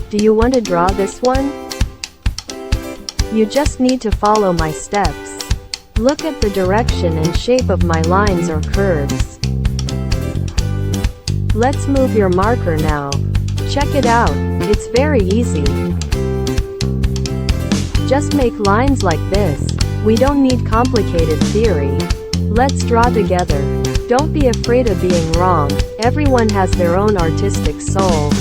Do you want to draw this one? You just need to follow my steps. Look at the direction and shape of my lines or curves. Let's move your marker now. Check it out, it's very easy. Just make lines like this. We don't need complicated theory. Let's draw together. Don't be afraid of being wrong. Everyone has their own artistic soul.